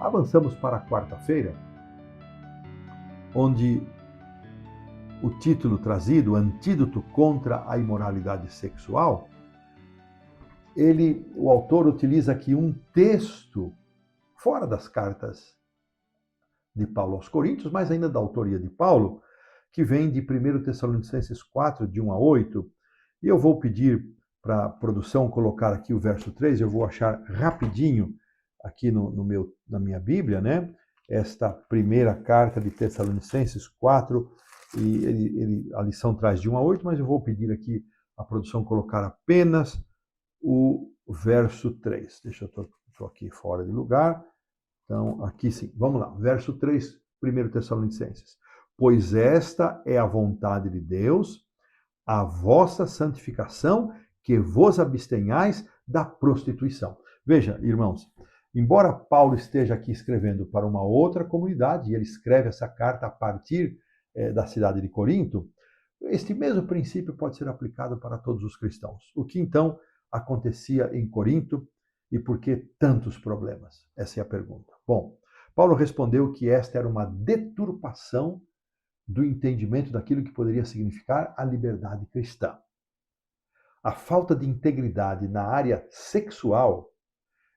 Avançamos para a quarta-feira, onde o título trazido, Antídoto contra a Imoralidade Sexual, o autor utiliza aqui um texto fora das cartas de Paulo aos Coríntios, mas ainda da autoria de Paulo, que vem de 1 Tessalonicenses 4, de 1 a 8. E eu vou pedir para a produção colocar aqui o verso 3, eu vou achar rapidinho aqui na minha Bíblia, né? Esta primeira carta de Tessalonicenses 4, e a lição traz de 1 a 8, mas eu vou pedir aqui a produção colocar apenas o verso 3. Deixa eu estou aqui fora de lugar. Então, aqui sim. Vamos lá. Verso 3, 1 Tessalonicenses. Pois esta é a vontade de Deus, a vossa santificação, que vos abstenhais da prostituição. Veja, irmãos, embora Paulo esteja aqui escrevendo para uma outra comunidade, e ele escreve essa carta a partir da cidade de Corinto, este mesmo princípio pode ser aplicado para todos os cristãos. O que então acontecia em Corinto e por que tantos problemas? Essa é a pergunta. Bom, Paulo respondeu que esta era uma deturpação do entendimento daquilo que poderia significar a liberdade cristã. A falta de integridade na área sexual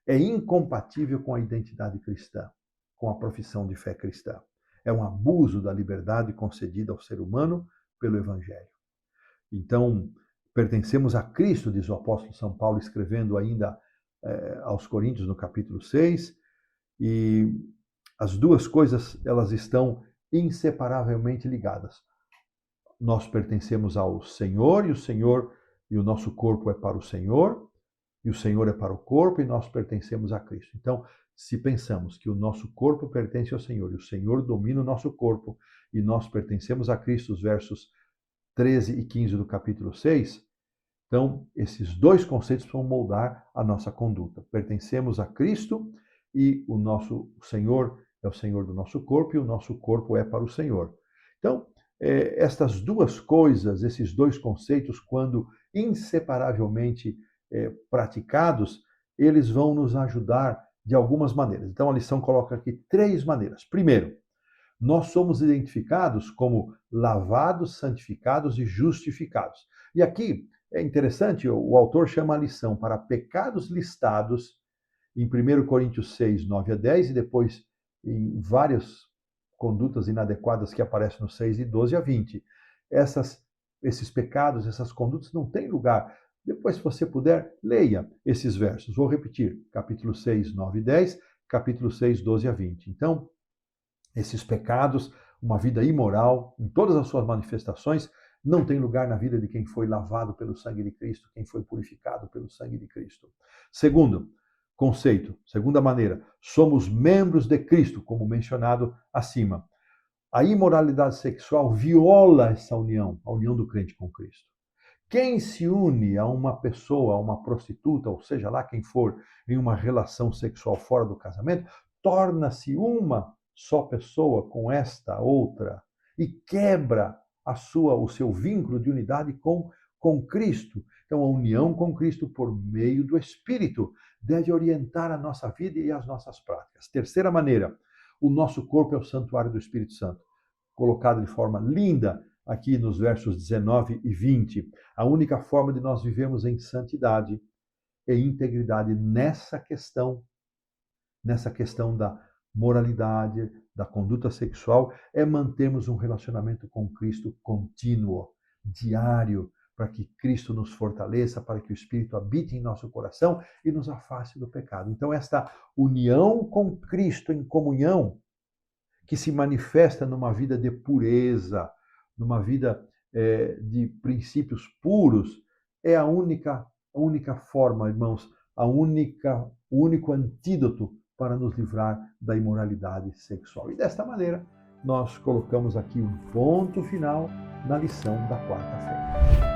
é incompatível com a identidade cristã, com a profissão de fé cristã. É um abuso da liberdade concedida ao ser humano pelo Evangelho. Então, pertencemos a Cristo, diz o apóstolo São Paulo, escrevendo ainda aos Coríntios, no capítulo 6, e as duas coisas, elas estão inseparavelmente ligadas. Nós pertencemos ao Senhor, e o nosso corpo é para o Senhor, e o Senhor é para o corpo, e nós pertencemos a Cristo. Então, se pensamos que o nosso corpo pertence ao Senhor, e o Senhor domina o nosso corpo, e nós pertencemos a Cristo, os versos 13 e 15 do capítulo 6, então, esses dois conceitos vão moldar a nossa conduta. Pertencemos a Cristo, e o Senhor é o Senhor do nosso corpo, e o nosso corpo é para o Senhor. Então, estas duas coisas, esses dois conceitos, quando inseparavelmente praticados, eles vão nos ajudar de algumas maneiras. Então, a lição coloca aqui 3 maneiras. Primeiro, nós somos identificados como lavados, santificados e justificados. E aqui é interessante, o autor chama a lição para pecados listados em 1 Coríntios 6, 9 a 10, e depois em várias condutas inadequadas que aparecem no 6, de 12 a 20. Esses pecados, essas condutas não têm lugar. Depois, se você puder, leia esses versos. Vou repetir, capítulo 6, 9 e 10, capítulo 6, 12 a 20. Então, esses pecados, uma vida imoral, em todas as suas manifestações, não tem lugar na vida de quem foi lavado pelo sangue de Cristo, quem foi purificado pelo sangue de Cristo. Segundo conceito, segunda maneira, somos membros de Cristo, como mencionado acima. A imoralidade sexual viola essa união, a união do crente com Cristo. Quem se une a uma pessoa, a uma prostituta, ou seja lá quem for, em uma relação sexual fora do casamento, torna-se uma só pessoa com esta outra e quebra o seu vínculo de unidade com Cristo. Então, a união com Cristo por meio do Espírito deve orientar a nossa vida e as nossas práticas. Terceira maneira, o nosso corpo é o santuário do Espírito Santo, colocado de forma linda aqui nos versos 19 e 20. A única forma de nós vivermos em santidade e integridade nessa questão da moralidade, da conduta sexual, é mantermos um relacionamento com Cristo contínuo, diário, para que Cristo nos fortaleça, para que o Espírito habite em nosso coração e nos afaste do pecado. Então, esta união com Cristo em comunhão, que se manifesta numa vida de pureza, numa vida de princípios puros, é a única forma, irmãos, o único antídoto para nos livrar da imoralidade sexual. E desta maneira, nós colocamos aqui um ponto final na lição da quarta-feira.